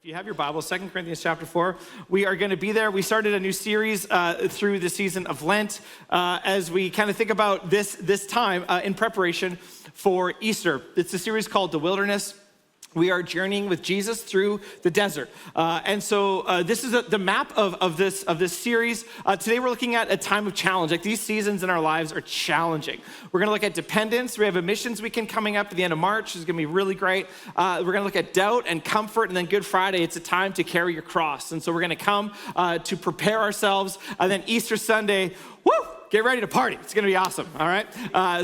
If you have your Bible, 2 Corinthians chapter 4, we are going to be there. We started a new series through the season of Lent as we kind of think about this time in preparation for Easter. It's a series called The Wilderness. We are journeying with Jesus through the desert. And so this is the map of this series. Today we're looking at a time of challenge. Like these seasons in our lives are challenging. We're gonna look at dependence. We have a missions weekend coming up at the end of March. It's gonna be really great. We're gonna look at doubt and comfort, and then Good Friday, it's a time to carry your cross. And so we're gonna come to prepare ourselves. And then Easter Sunday, woo! Get ready to party. It's going to be awesome, all right?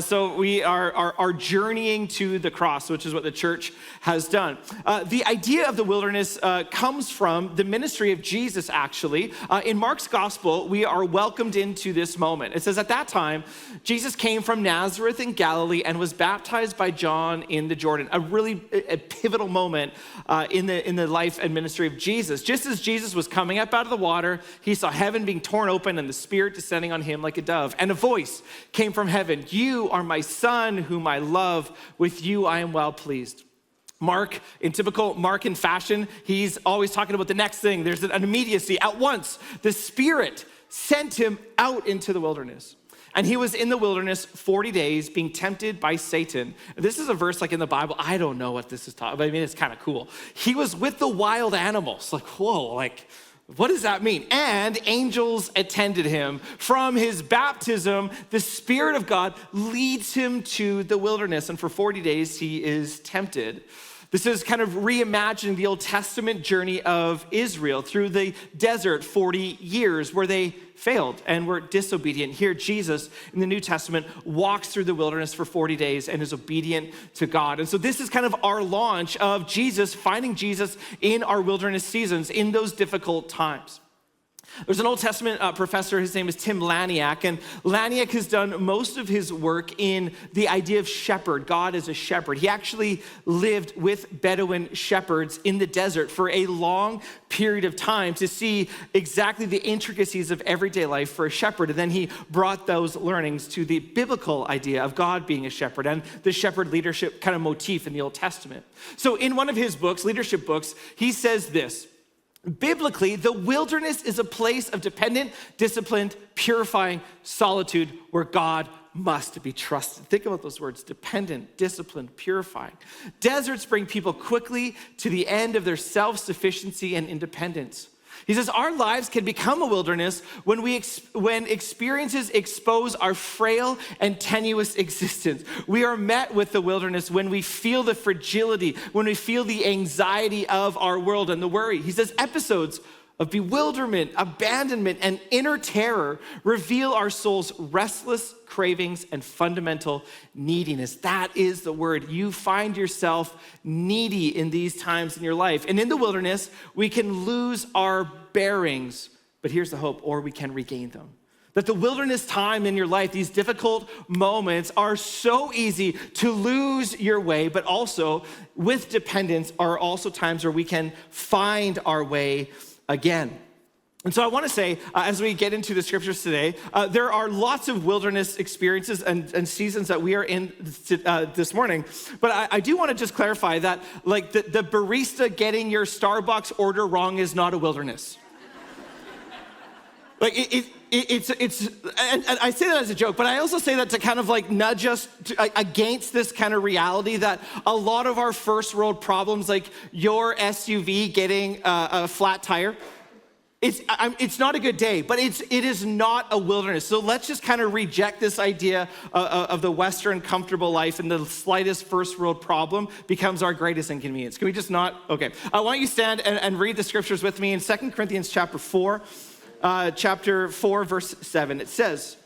So we are journeying to the cross, which is what the church has done. The idea of the wilderness comes from the ministry of Jesus, actually. In Mark's gospel, we are welcomed into this moment. It says, at that time, Jesus came from Nazareth in Galilee and was baptized by John in the Jordan, a pivotal moment in the life and ministry of Jesus. Just as Jesus was coming up out of the water, he saw heaven being torn open and the Spirit descending on him like a dove. And a voice came from heaven, "You are my son whom I love. With you I am well pleased." Mark, in typical Markan fashion, he's always talking about the next thing. There's an immediacy. At once, the Spirit sent him out into the wilderness. And he was in the wilderness 40 days being tempted by Satan. This is a verse like in the Bible. I don't know what this is talking about. I mean, it's kind of cool. He was with the wild animals. Like, whoa, like, what does that mean? And angels attended him. From his baptism, the Spirit of God leads him to the wilderness. And for 40 days, he is tempted. This is kind of reimagining the Old Testament journey of Israel through the desert 40 years where they failed and were disobedient. Here, Jesus in the New Testament walks through the wilderness for 40 days and is obedient to God. And so this is kind of our launch of Jesus, finding Jesus in our wilderness seasons, in those difficult times. There's an Old Testament professor, his name is Tim Laniak, and Laniak has done most of his work in the idea of shepherd, God as a shepherd. He actually lived with Bedouin shepherds in the desert for a long period of time to see exactly the intricacies of everyday life for a shepherd. And then he brought those learnings to the biblical idea of God being a shepherd and the shepherd leadership kind of motif in the Old Testament. So in one of his books, leadership books, he says this: biblically, the wilderness is a place of dependent, disciplined, purifying solitude where God must be trusted. Think about those words: dependent, disciplined, purifying. Deserts bring people quickly to the end of their self-sufficiency and independence. He says our lives can become a wilderness when experiences expose our frail and tenuous existence. We are met with the wilderness when we feel the fragility, when we feel the anxiety of our world and the worry. He says episodes of bewilderment, abandonment, and inner terror reveal our soul's restless cravings and fundamental neediness. That is the word. You find yourself needy in these times in your life. And in the wilderness, we can lose our bearings, but here's the hope, or we can regain them. That the wilderness time in your life, these difficult moments, are so easy to lose your way, but also with dependence are also times where we can find our way again. And so I want to say, as we get into the scriptures today, there are lots of wilderness experiences and seasons that we are in this morning. But I do want to just clarify that, like, the barista getting your Starbucks order wrong is not a wilderness. Like, it's and I say that as a joke, but I also say that to kind of like nudge us against this kind of reality that a lot of our first world problems, like your SUV getting a flat tire, it's not a good day, but it is not a wilderness. So let's just kind of reject this idea of the Western comfortable life and the slightest first world problem becomes our greatest inconvenience. Can we just not? Okay. I want you to stand and read the scriptures with me in 2 Corinthians chapter 4. Chapter 4, verse 7, it says,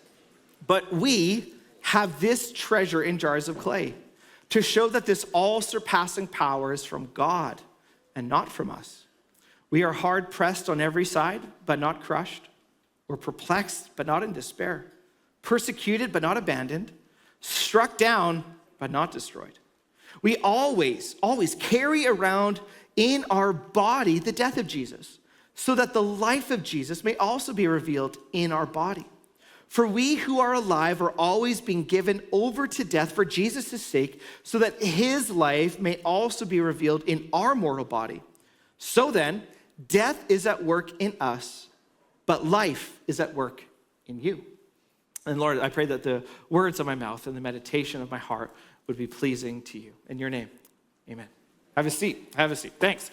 "But we have this treasure in jars of clay to show that this all-surpassing power is from God and not from us. We are hard pressed on every side, but not crushed. We're perplexed, but not in despair. Persecuted, but not abandoned. Struck down, but not destroyed. We always carry around in our body the death of Jesus, so that the life of Jesus may also be revealed in our body. For we who are alive are always being given over to death for Jesus' sake, so that his life may also be revealed in our mortal body. So then, death is at work in us, but life is at work in you. And Lord, I pray that the words of my mouth and the meditation of my heart would be pleasing to you. In your name, amen. Have a seat. Thanks.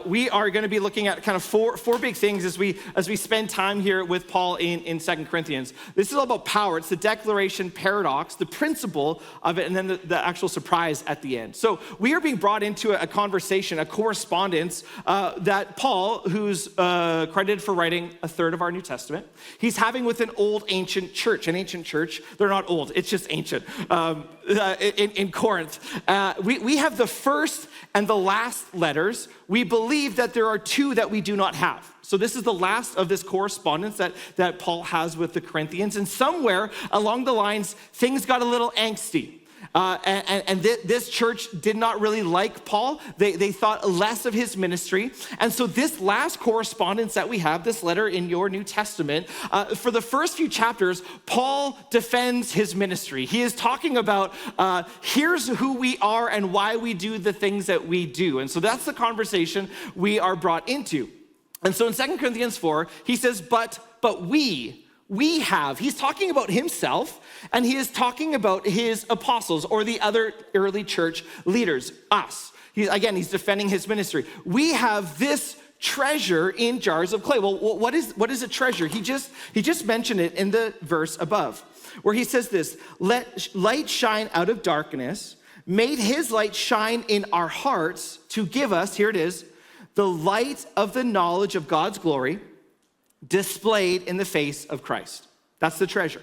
We are going to be looking at kind of four big things as we spend time here with Paul in 2 Corinthians. This is all about power. It's the declaration paradox, the principle of it, and then the actual surprise at the end. So we are being brought into a conversation, a correspondence that Paul, who's credited for writing a third of our New Testament, he's having with an ancient church. An ancient church, they're not old, it's just ancient, in Corinth. We have the first and the last letters. We believe that there are two that we do not have. So this is the last of this correspondence that Paul has with the Corinthians. And somewhere along the lines, things got a little angsty. This church did not really like Paul. They thought less of his ministry. And so this last correspondence that we have, this letter in your New Testament, for the first few chapters, Paul defends his ministry. He is talking about, here's who we are and why we do the things that we do. And so that's the conversation we are brought into. And so in 2 Corinthians 4, he says, but we have. He's talking about himself, and he is talking about his apostles or the other early church leaders, us. He's defending his ministry. We have this treasure in jars of clay. Well, what is a treasure? He just mentioned it in the verse above, where he says this, let light shine out of darkness, made his light shine in our hearts to give us, here it is, the light of the knowledge of God's glory displayed in the face of Christ. That's the treasure.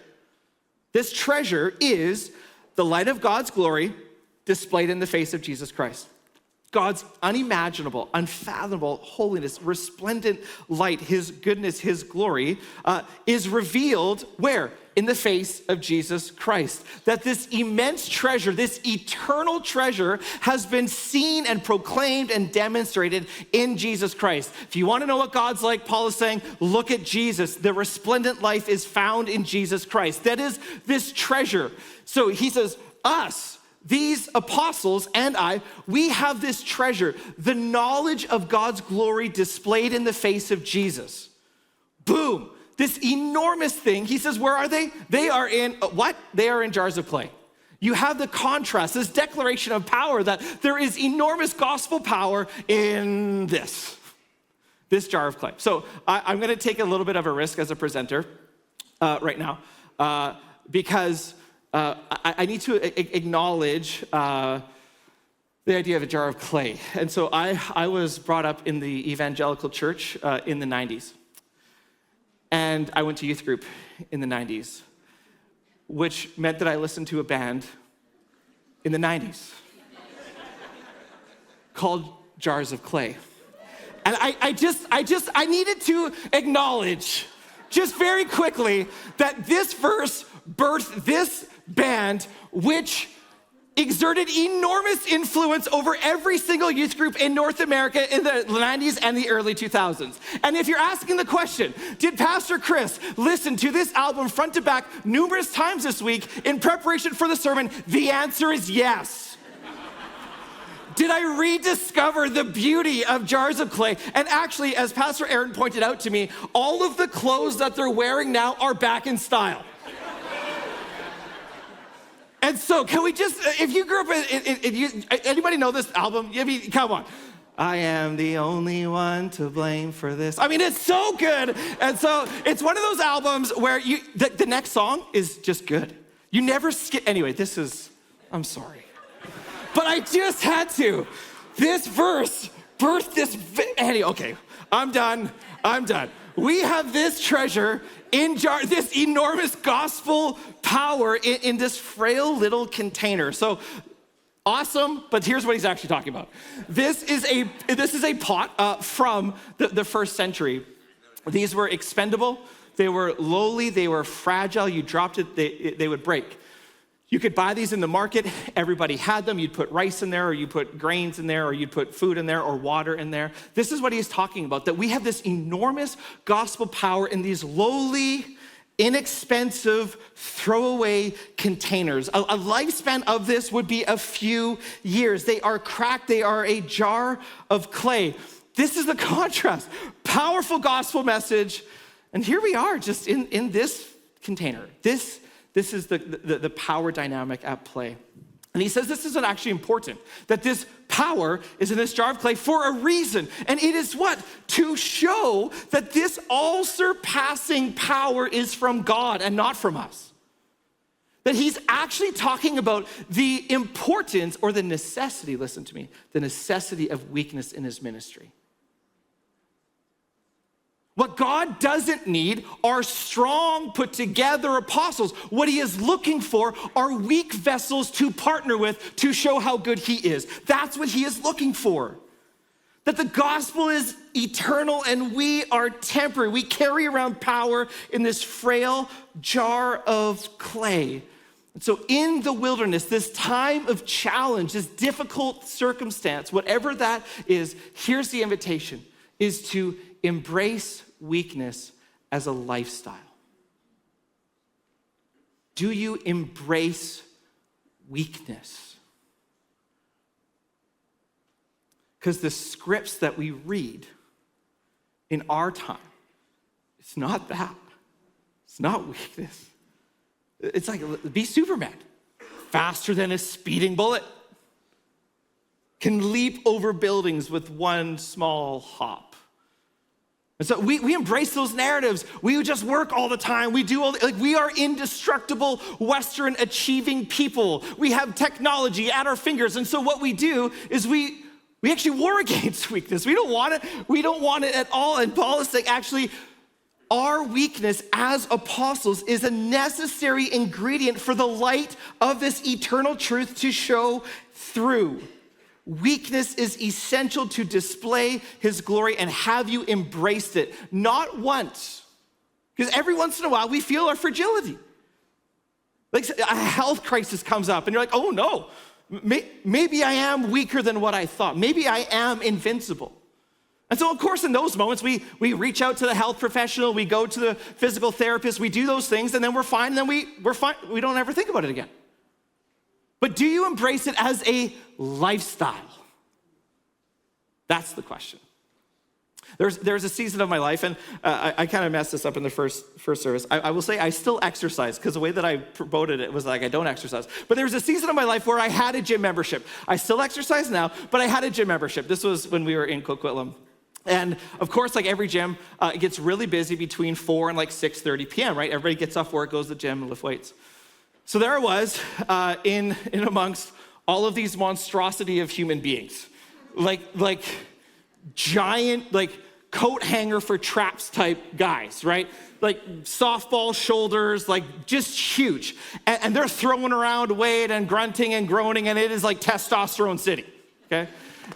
This treasure is the light of God's glory displayed in the face of Jesus Christ. God's unimaginable, unfathomable holiness, resplendent light, his goodness, his glory is revealed where? In the face of Jesus Christ. That this immense treasure, this eternal treasure has been seen and proclaimed and demonstrated in Jesus Christ. If you want to know what God's like, Paul is saying, look at Jesus. The resplendent life is found in Jesus Christ. That is this treasure. So he says, us, these apostles and I, we have this treasure, the knowledge of God's glory displayed in the face of Jesus. Boom. This enormous thing, he says, where are they? They are in, what? They are in jars of clay. You have the contrast, this declaration of power that there is enormous gospel power in this jar of clay. So I'm gonna take a little bit of a risk as a presenter right now because I need to acknowledge the idea of a jar of clay. And so I was brought up in the evangelical church in the 90s. And I went to youth group in the 90s, which meant that I listened to a band in the 90s called Jars of Clay. And I needed to acknowledge just very quickly that this verse birthed this band, which exerted enormous influence over every single youth group in North America in the 90s and the early 2000s. And if you're asking the question, did Pastor Chris listen to this album front to back numerous times this week in preparation for the sermon? The answer is yes. Did I rediscover the beauty of Jars of Clay? And actually, as Pastor Aaron pointed out to me, all of the clothes that they're wearing now are back in style. And so can we just, if you grew up anybody know this album? I mean, come on. I am the only one to blame for this. I mean, it's so good. And so it's one of those albums where the next song is just good. You never skip, anyway, I'm sorry. But I just had to. This verse birthed this, okay, I'm done. We have this treasure in jar, this enormous gospel power in this frail little container. So awesome, but here's what he's actually talking about. This is a pot from the first century. These were expendable, they were lowly, they were fragile. You dropped it, they would break. You could buy these in the market. Everybody had them. You'd put rice in there, or you'd put grains in there, or you'd put food in there, or water in there. This is what he's talking about, that we have this enormous gospel power in these lowly, inexpensive, throwaway containers. A lifespan of this would be a few years. They are cracked. They are a jar of clay. This is the contrast. Powerful gospel message. And here we are just in this container. This is the power dynamic at play. And he says this isn't actually important, that this power is in this jar of clay for a reason. And it is what? To show that this all-surpassing power is from God and not from us. That he's actually talking about the importance or the necessity, listen to me, the necessity of weakness in his ministry. What God doesn't need are strong, put together apostles. What he is looking for are weak vessels to partner with to show how good he is. That's what he is looking for. That the gospel is eternal and we are temporary. We carry around power in this frail jar of clay. And so in the wilderness, this time of challenge, this difficult circumstance, whatever that is, here's the invitation, is to embrace weakness as a lifestyle. Do you embrace weakness? Because the scripts that we read in our time, it's not that. It's not weakness. It's like, be Superman. Faster than a speeding bullet. Can leap over buildings with one small hop. And so we embrace those narratives. We just work all the time. We are indestructible Western achieving people. We have technology at our fingers. And so what we do is we actually war against weakness. We don't want it. We don't want it at all. And Paul is saying, actually, our weakness as apostles is a necessary ingredient for the light of this eternal truth to show through. Weakness is essential to display his glory, and have you embraced it? Not once, because every once in a while we feel our fragility. Like a health crisis comes up and you're like, oh no, maybe I am weaker than what I thought. Maybe I am invincible. And so of course in those moments we reach out to the health professional, we go to the physical therapist, we do those things, and then we're fine, and then we're fine. We don't ever think about it again. But do you embrace it as a lifestyle? That's the question. There's a season of my life, and I kind of messed this up in the first service. I will say I still exercise, because the way that I promoted it was like I don't exercise. But there was a season of my life where I had a gym membership. I still exercise now, but I had a gym membership. This was when we were in Coquitlam. And of course, like every gym, it gets really busy between 4 and like 6:30 p.m., right? Everybody gets off work, goes to the gym, and lift weights. So there I was in amongst all of these monstrosity of human beings, like giant, like coat hanger for traps type guys, right? Like softball shoulders, like just huge. And they're throwing around weight and grunting and groaning, and it is like testosterone city, okay?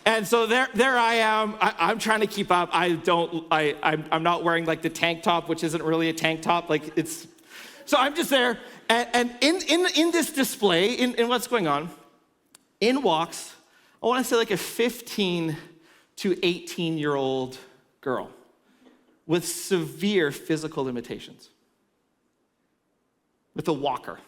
And so there I am. I'm trying to keep up. I'm not wearing like the tank top, which isn't really a tank top. Like it's, so I'm just there. And in this display, in what's going on, in walks, I want to say like a 15 to 18-year-old girl with severe physical limitations, with a walker.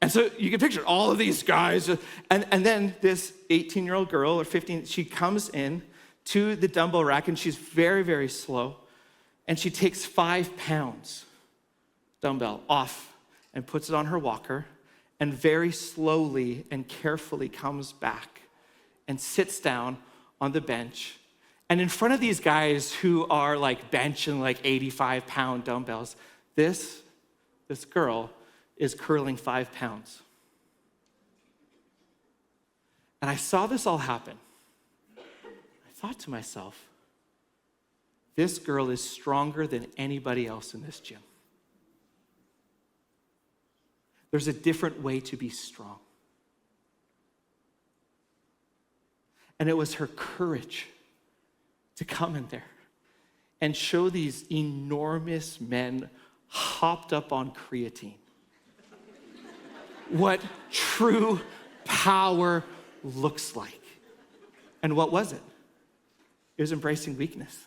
And so you can picture all of these guys, and then this 18-year-old girl, or 15, she comes in to the dumbbell rack, and she's very, very slow, and she takes 5 pounds dumbbell off and puts it on her walker, and very slowly and carefully comes back and sits down on the bench. And in front of these guys who are like benching like 85-pound dumbbells, this girl is curling 5 pounds. And I saw this all happen. I thought to myself, this girl is stronger than anybody else in this gym. There's a different way to be strong. And it was her courage to come in there and show these enormous men hopped up on creatine what true power looks like. And what was it? It was embracing weakness.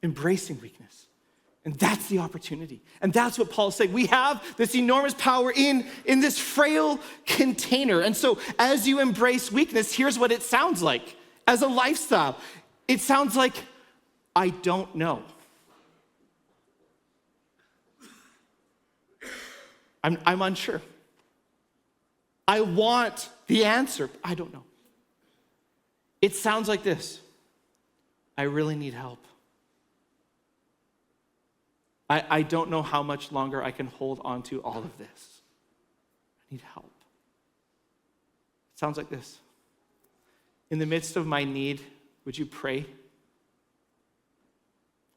Embracing weakness. And that's the opportunity. And that's what Paul's saying. We have this enormous power in this frail container. And so as you embrace weakness, here's what it sounds like. as a lifestyle. It sounds like, I don't know. I'm unsure. I want the answer. I don't know. It sounds like this. I really need help. I don't know how much longer I can hold on to all of this. I need help. It sounds like this. In the midst of my need, would you pray? Would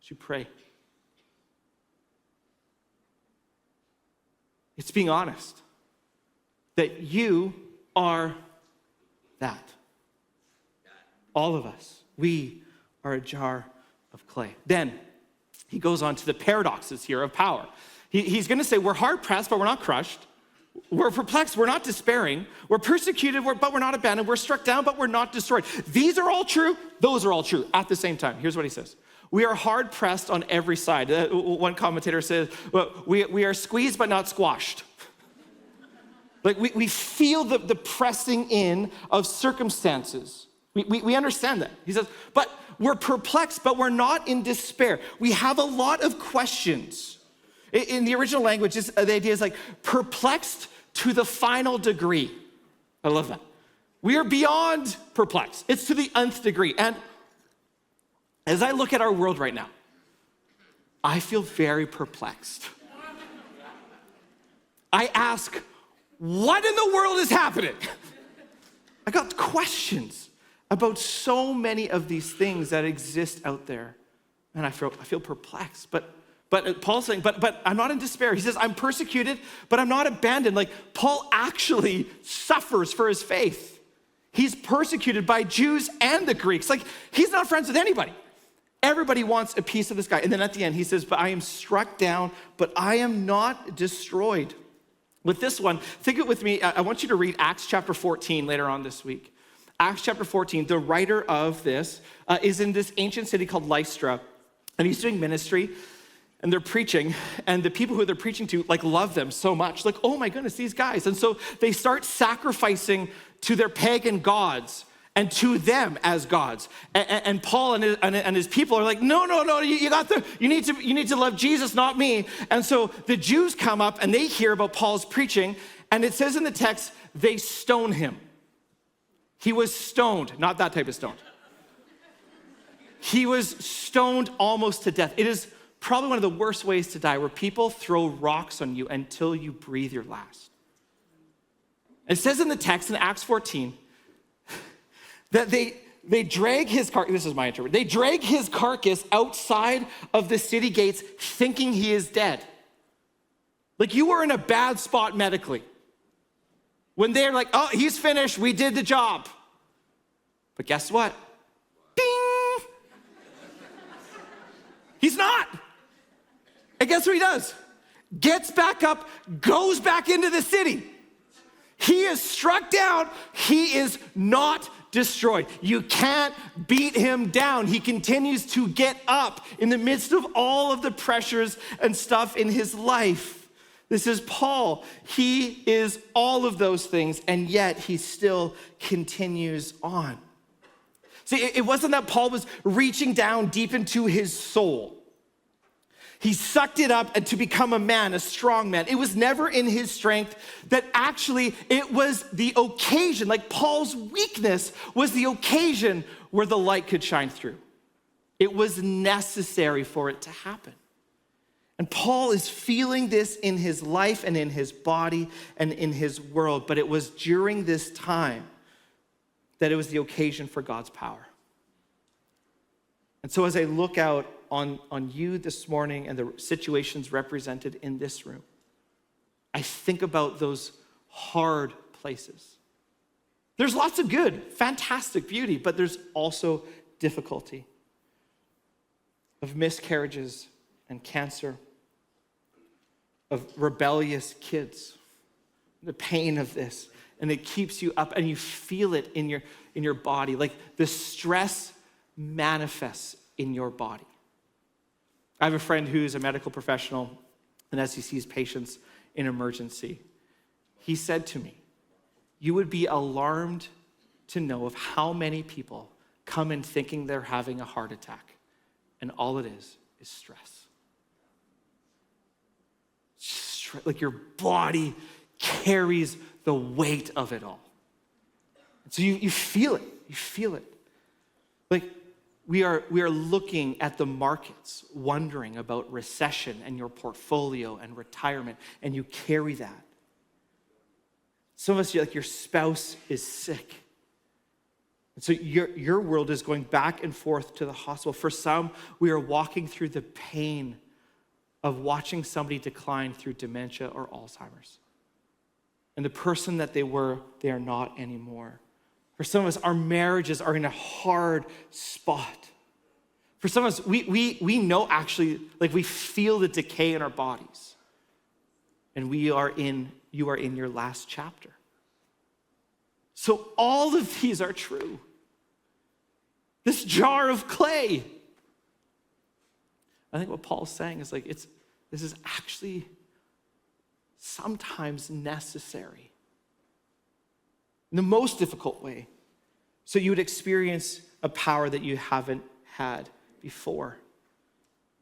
you pray? It's being honest that you are that. All of us. We are a jar of clay. Then he goes on to the paradoxes here of power. He's going to say, we're hard pressed, but we're not crushed. We're perplexed, we're not despairing. We're persecuted, but we're not abandoned. We're struck down, but we're not destroyed. These are all true. Those are all true at the same time. Here's what he says. We are hard pressed on every side. One commentator says, well, we are squeezed, but not squashed. Like we feel the pressing in of circumstances. We understand that. He says, but we're perplexed, but we're not in despair. We have a lot of questions. In the original language, the idea is like perplexed to the final degree. I love that. We are beyond perplexed. It's to the nth degree. And as I look at our world right now, I feel very perplexed. I ask, what in the world is happening? I got questions about so many of these things that exist out there. And I feel perplexed. But Paul's saying, but I'm not in despair. He says, I'm persecuted, but I'm not abandoned. Like Paul actually suffers for his faith. He's persecuted by Jews and the Greeks. Like he's not friends with anybody. Everybody wants a piece of this guy. And then at the end, he says, but I am struck down, but I am not destroyed. With this one, think it with me. I want you to read Acts chapter 14 later on this week. Acts chapter 14, the writer of this is in this ancient city called Lystra, and he's doing ministry, and they're preaching, and the people who they're preaching to like love them so much, like, oh my goodness, these guys. And so they start sacrificing to their pagan gods and to them as gods. And Paul and his people are like, no, you need to love Jesus, not me. And so the Jews come up and they hear about Paul's preaching, and it says in the text, they stone him. He was stoned, not that type of stoned. He was stoned almost to death. It is probably one of the worst ways to die, where people throw rocks on you until you breathe your last. It says in the text in Acts 14 that they drag his carcass, this is my interpretation, they drag his carcass outside of the city gates thinking he is dead. Like you were in a bad spot medically. When they're like, oh, he's finished, we did the job. But guess what? Ding! He's not. And guess what he does? Gets back up, goes back into the city. He is struck down. He is not destroyed. You can't beat him down. He continues to get up in the midst of all of the pressures and stuff in his life. This is Paul. He is all of those things, and yet he still continues on. See, it wasn't that Paul was reaching down deep into his soul. He sucked it up and to become a man, a strong man. It was never in his strength. That actually it was the occasion, like Paul's weakness was the occasion where the light could shine through. It was necessary for it to happen. And Paul is feeling this in his life and in his body and in his world. But it was during this time that it was the occasion for God's power. And so as I look out on you this morning and the situations represented in this room, I think about those hard places. There's lots of good, fantastic beauty, but there's also difficulty of miscarriages and cancer, of rebellious kids, the pain of this, and it keeps you up and you feel it in your body, like the stress manifests in your body. I have a friend who's a medical professional, and as he sees patients in emergency, he said to me, you would be alarmed to know of how many people come in thinking they're having a heart attack, and all it is stress. Like your body carries the weight of it all. So you feel it. You feel it. Like we are looking at the markets, wondering about recession and your portfolio and retirement, and you carry that. Some of us, like your spouse is sick. And so your world is going back and forth to the hospital. For some, we are walking through the pain of watching somebody decline through dementia or Alzheimer's. And the person that they were, they are not anymore. For some of us, our marriages are in a hard spot. For some of us, we know actually, like we feel the decay in our bodies. And you are in your last chapter. So all of these are true. This jar of clay. I think what Paul's saying is like, this is actually sometimes necessary. In the most difficult way. So you would experience a power that you haven't had before.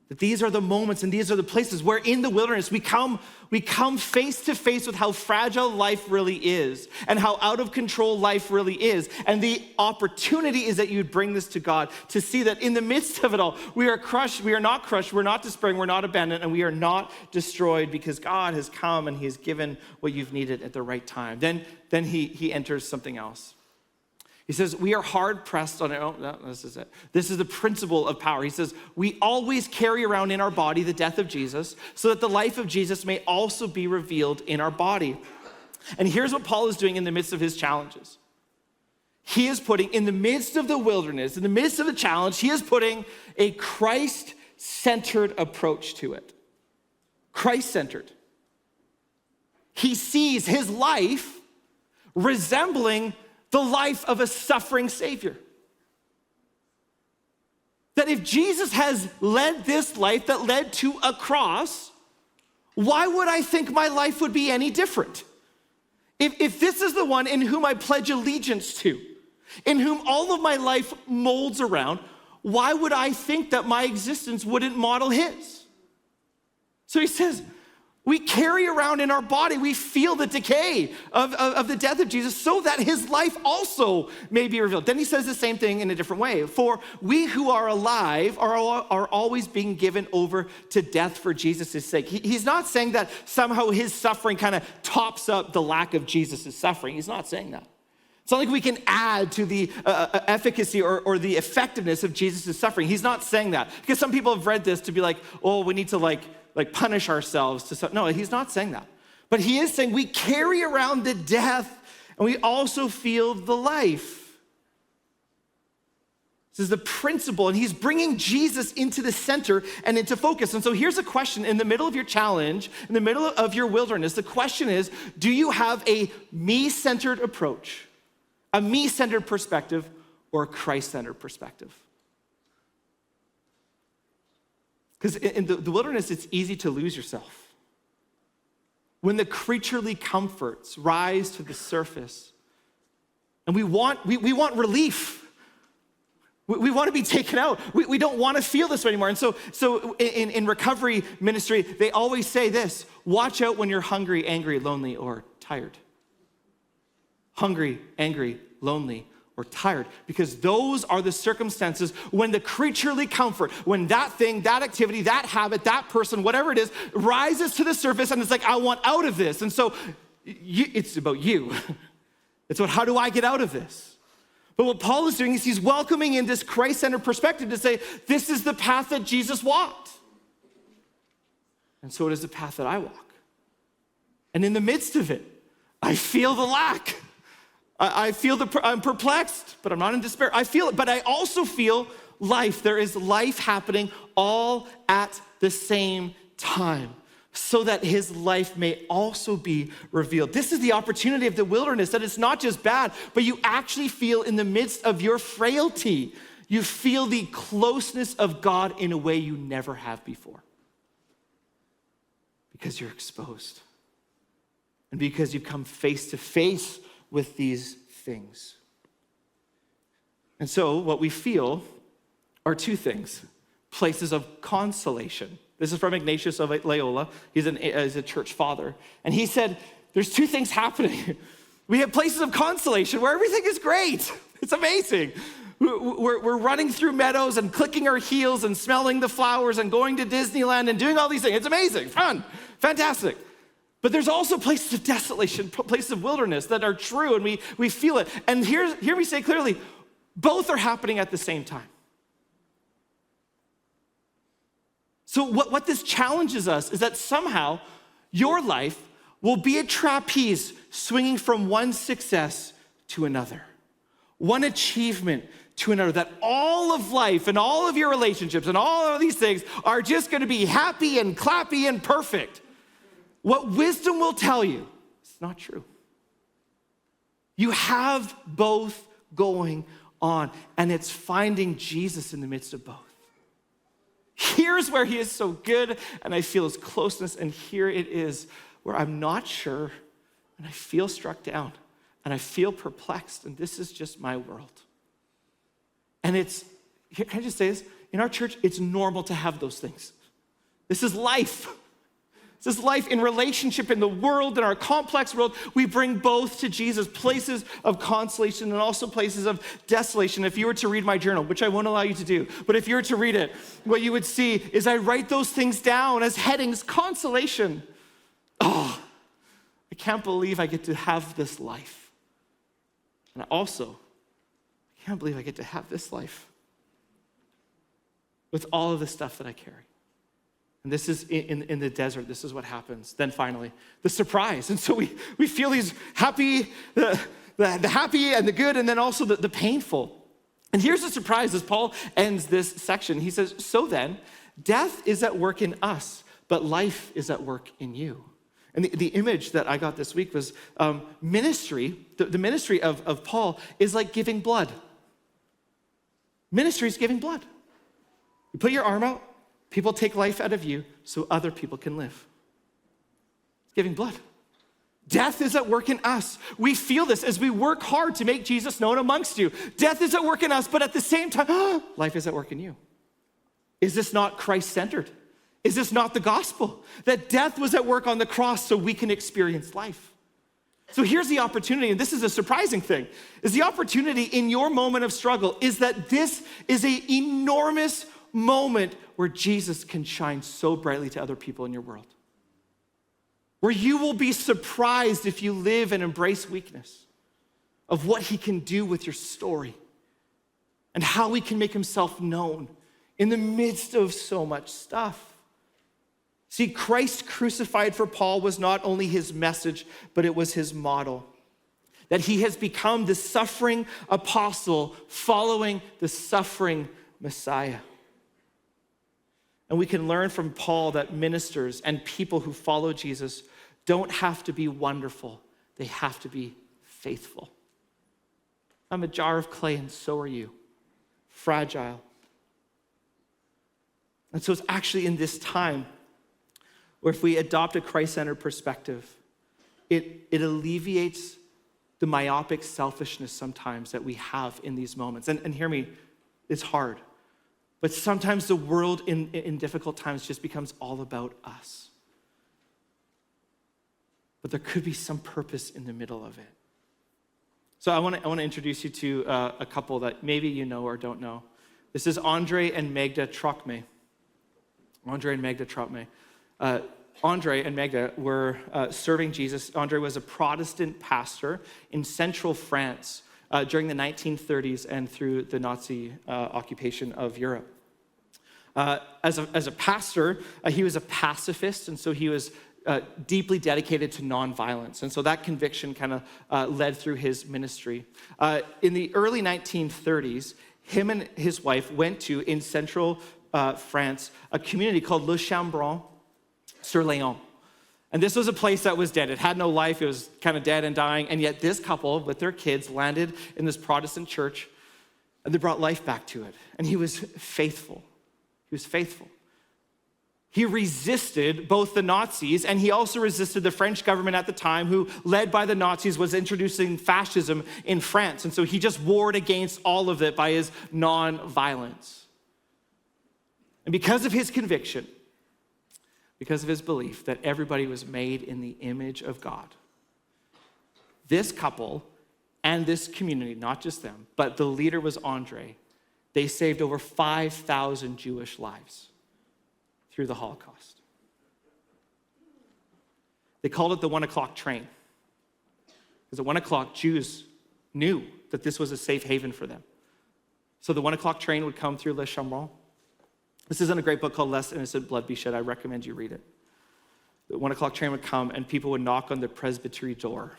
That these are the moments and these are the places where in the wilderness we come face to face with how fragile life really is and how out of control life really is. And the opportunity is that you'd bring this to God to see that in the midst of it all, we are crushed, we are not crushed, we're not despairing, we're not abandoned, and we are not destroyed because God has come and he has given what you've needed at the right time. Then he enters something else. He says, we are hard pressed on it. Oh, no, this is it. This is the principle of power. He says, we always carry around in our body the death of Jesus so that the life of Jesus may also be revealed in our body. And here's what Paul is doing in the midst of his challenges. He is putting, in the midst of the wilderness, in the midst of the challenge, he is putting a Christ-centered approach to it. Christ-centered. He sees his life resembling the life of a suffering Savior. That if Jesus has led this life that led to a cross, why would I think my life would be any different? If this is the one in whom I pledge allegiance to, in whom all of my life molds around, why would I think that my existence wouldn't model his? So he says, we carry around in our body, we feel the decay of the death of Jesus so that his life also may be revealed. Then he says the same thing in a different way. For we who are alive are always being given over to death for Jesus' sake. He's not saying that somehow his suffering kind of tops up the lack of Jesus' suffering. He's not saying that. It's not like we can add to the efficacy or the effectiveness of Jesus' suffering. He's not saying that. Because some people have read this to be like, oh, we need to like punish ourselves to no, he's not saying that. But he is saying we carry around the death and we also feel the life. This is the principle, and he's bringing Jesus into the center and into focus. And so here's a question in the middle of your challenge, in the middle of your wilderness. The question is, do you have a me-centered approach, a me-centered perspective, or a Christ-centered perspective? Because in the wilderness, it's easy to lose yourself. When the creaturely comforts rise to the surface, and we want relief. We want to be taken out. We don't want to feel this anymore. And so in recovery ministry, they always say this: watch out when you're hungry, angry, lonely, or tired. Hungry, angry, lonely, or tired, because those are the circumstances when the creaturely comfort, when that thing, that activity, that habit, that person, whatever it is, rises to the surface and it's like, I want out of this. And so it's about you. It's about, how do I get out of this? But what Paul is doing is he's welcoming in this Christ-centered perspective to say, this is the path that Jesus walked. And so it is the path that I walk. And in the midst of it, I feel the lack. I feel I'm perplexed, but I'm not in despair. I feel it, but I also feel life. There is life happening all at the same time so that his life may also be revealed. This is the opportunity of the wilderness, that it's not just bad, but you actually feel in the midst of your frailty, you feel the closeness of God in a way you never have before. Because you're exposed. And because you come face to face with these things. And so what we feel are two things: places of consolation. This is from Ignatius of Loyola. He's a church father. And he said, there's two things happening. We have places of consolation where everything is great. It's amazing. We're running through meadows and clicking our heels and smelling the flowers and going to Disneyland and doing all these things. It's amazing, fun, fantastic. But there's also places of desolation, places of wilderness that are true, and we feel it. And here we say clearly, both are happening at the same time. So what this challenges us is that somehow your life will be a trapeze swinging from one success to another, one achievement to another, that all of life and all of your relationships and all of these things are just gonna be happy and clappy and perfect. What wisdom will tell you, it's not true. You have both going on, and it's finding Jesus in the midst of both. Here's where he is so good, and I feel his closeness, and here it is where I'm not sure, and I feel struck down, and I feel perplexed, and this is just my world. And can I just say this? In our church, it's normal to have those things. This is life. This is life in relationship in the world, in our complex world. We bring both to Jesus, places of consolation and also places of desolation. If you were to read my journal, which I won't allow you to do, but if you were to read it, what you would see is I write those things down as headings: consolation. Oh, I can't believe I get to have this life. And I can't believe I get to have this life with all of the stuff that I carry. And this is in the desert, this is what happens. Then finally, the surprise. And so we feel these happy, the happy and the good, and then also the painful. And here's the surprise as Paul ends this section. He says, so then, death is at work in us, but life is at work in you. And the image that I got this week was ministry. The ministry of Paul is like giving blood. Ministry is giving blood. You put your arm out, people take life out of you so other people can live. It's giving blood. Death is at work in us. We feel this as we work hard to make Jesus known amongst you. Death is at work in us, but at the same time, life is at work in you. Is this not Christ-centered? Is this not the gospel? That death was at work on the cross so we can experience life. So here's the opportunity, and this is a surprising thing, is the opportunity in your moment of struggle is that this is an enormous moment where Jesus can shine so brightly to other people in your world. Where you will be surprised if you live and embrace weakness of what he can do with your story and how he can make himself known in the midst of so much stuff. See, Christ crucified for Paul was not only his message, but it was his model. That he has become the suffering apostle following the suffering Messiah. And we can learn from Paul that ministers and people who follow Jesus don't have to be wonderful, they have to be faithful. I'm a jar of clay and so are you, fragile. And so it's actually in this time where if we adopt a Christ-centered perspective, it alleviates the myopic selfishness sometimes that we have in these moments. And hear me, it's hard. But sometimes the world in difficult times just becomes all about us. But there could be some purpose in the middle of it. So I want to introduce you to a couple that maybe you know or don't know. This is Andre and Magda Trocmé. Andre and Magda Trocmé. Andre and Magda were serving Jesus. Andre was a Protestant pastor in central France during the 1930s and through the Nazi occupation of Europe. As a pastor, he was a pacifist, and so he was deeply dedicated to nonviolence. And so that conviction kind of led through his ministry. In the early 1930s, him and his wife went to, in central France, a community called Le Chambron-sur-Léon. And this was a place that was dead. It had no life. It was kind of dead and dying. And yet this couple with their kids landed in this Protestant church, and they brought life back to it. And he was faithful. He was faithful. He resisted both the Nazis and he also resisted the French government at the time, who, led by the Nazis, was introducing fascism in France. And so he just warred against all of it by his non-violence. And because of his conviction, because of his belief that everybody was made in the image of God, this couple and this community, not just them, but the leader was Andre, they saved over 5,000 Jewish lives through the Holocaust. They called it the 1 o'clock train, because at 1 o'clock, Jews knew that this was a safe haven for them. So the 1 o'clock train would come through Le Chambon. This is in a great book called Lest Innocent Blood Be Shed. I recommend you read it. The 1 o'clock train would come and people would knock on the presbytery door.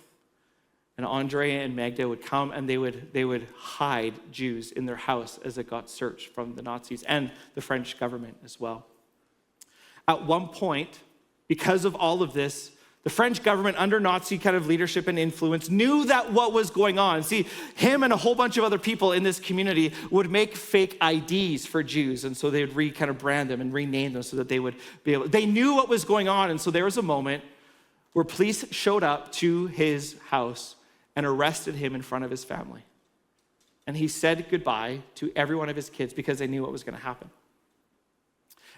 And Andre and Magda would come and they would hide Jews in their house as it got searched from the Nazis and the French government as well. At one point, because of all of this, the French government, under Nazi kind of leadership and influence, knew that what was going on. See, him and a whole bunch of other people in this community would make fake IDs for Jews, and so they would kind of brand them and rename them so that they would be able. They knew what was going on, and so there was a moment where police showed up to his house and arrested him in front of his family. And he said goodbye to every one of his kids because they knew what was going to happen.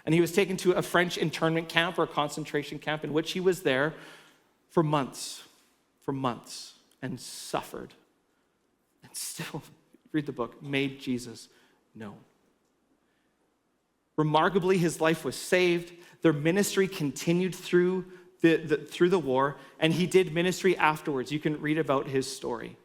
And he was taken to a French internment camp or a concentration camp in which he was there for months, and suffered. And still, read the book, made Jesus known. Remarkably, his life was saved. Their ministry continued through the war, and he did ministry afterwards. You can read about his story.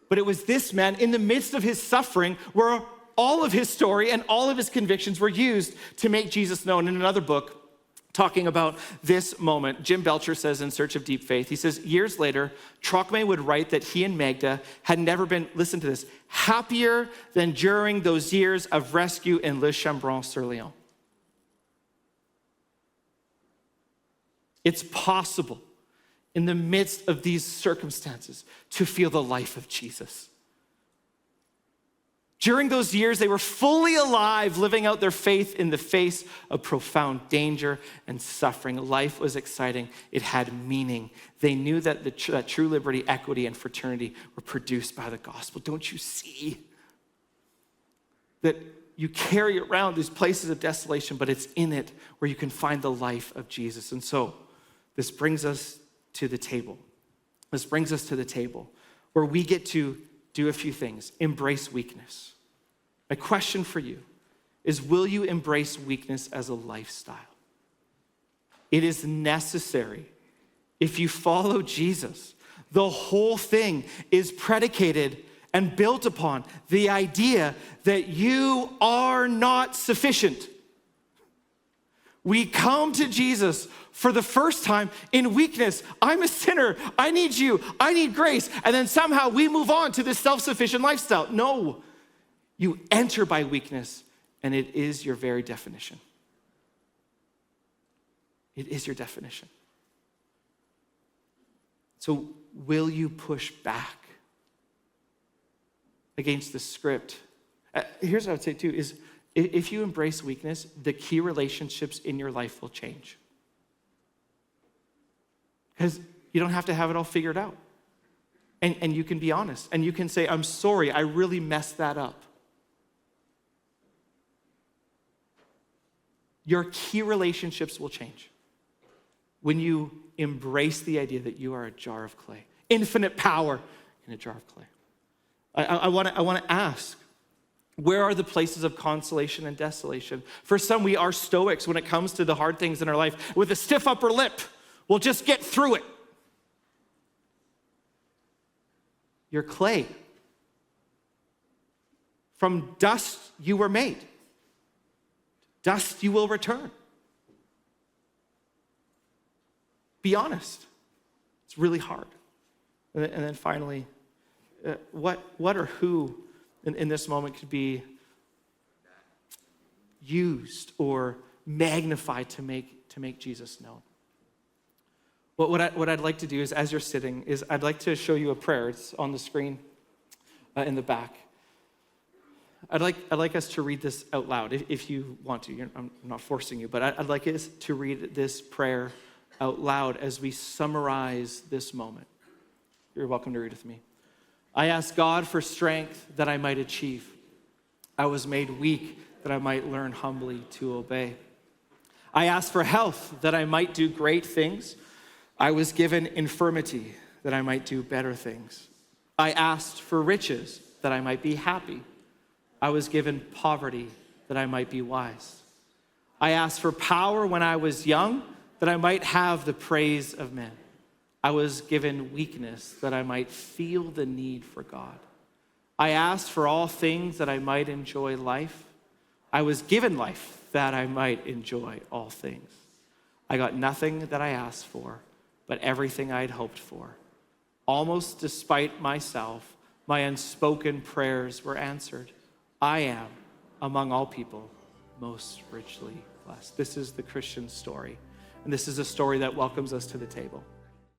But it was this man, in the midst of his suffering, where all of his story and all of his convictions were used to make Jesus known. In another book, talking about this moment, Jim Belcher says in Search of Deep Faith, he says, years later, Trocmé would write that he and Magda had never been, listen to this, happier than during those years of rescue in Le Chambon-sur-Léon. It's possible in the midst of these circumstances to feel the life of Jesus. During those years, they were fully alive, living out their faith in the face of profound danger and suffering. Life was exciting. It had meaning. They knew that true liberty, equity, and fraternity were produced by the gospel. Don't you see that you carry around these places of desolation, but it's in it where you can find the life of Jesus? And so this brings us to the table. This brings us to the table where we get to do a few things. Embrace weakness. My question for you is, will you embrace weakness as a lifestyle? It is necessary. If you follow Jesus, the whole thing is predicated and built upon the idea that you are not sufficient. We come to Jesus for the first time in weakness. I'm a sinner. I need you. I need grace. And then somehow we move on to this self-sufficient lifestyle. No, you enter by weakness, and it is your very definition. It is your definition. So will you push back against the script? Here's what I would say too, is if you embrace weakness, the key relationships in your life will change. Because you don't have to have it all figured out. And you can be honest. And you can say, I'm sorry, I really messed that up. Your key relationships will change when you embrace the idea that you are a jar of clay. Infinite power in a jar of clay. I want to ask, where are the places of consolation and desolation? For some, we are stoics when it comes to the hard things in our life. With a stiff upper lip, we'll just get through it. You're clay. From dust you were made. Dust you will return. Be honest. It's really hard. And then finally, what or who in this moment could be used or magnified to make Jesus known? What I'd like to do is, as you're sitting, is I'd like to show you a prayer. It's on the screen in the back. I'd like us to read this out loud if you want to. I'm not forcing you, but I'd like us to read this prayer out loud as we summarize this moment. You're welcome to read with me. I ask God for strength that I might achieve. I was made weak that I might learn humbly to obey. I ask for health that I might do great things. I was given infirmity that I might do better things. I asked for riches that I might be happy. I was given poverty that I might be wise. I asked for power when I was young that I might have the praise of men. I was given weakness that I might feel the need for God. I asked for all things that I might enjoy life. I was given life that I might enjoy all things. I got nothing that I asked for, but everything I'd hoped for. Almost despite myself, my unspoken prayers were answered. I am, among all people, most richly blessed. This is the Christian story, and this is a story that welcomes us to the table.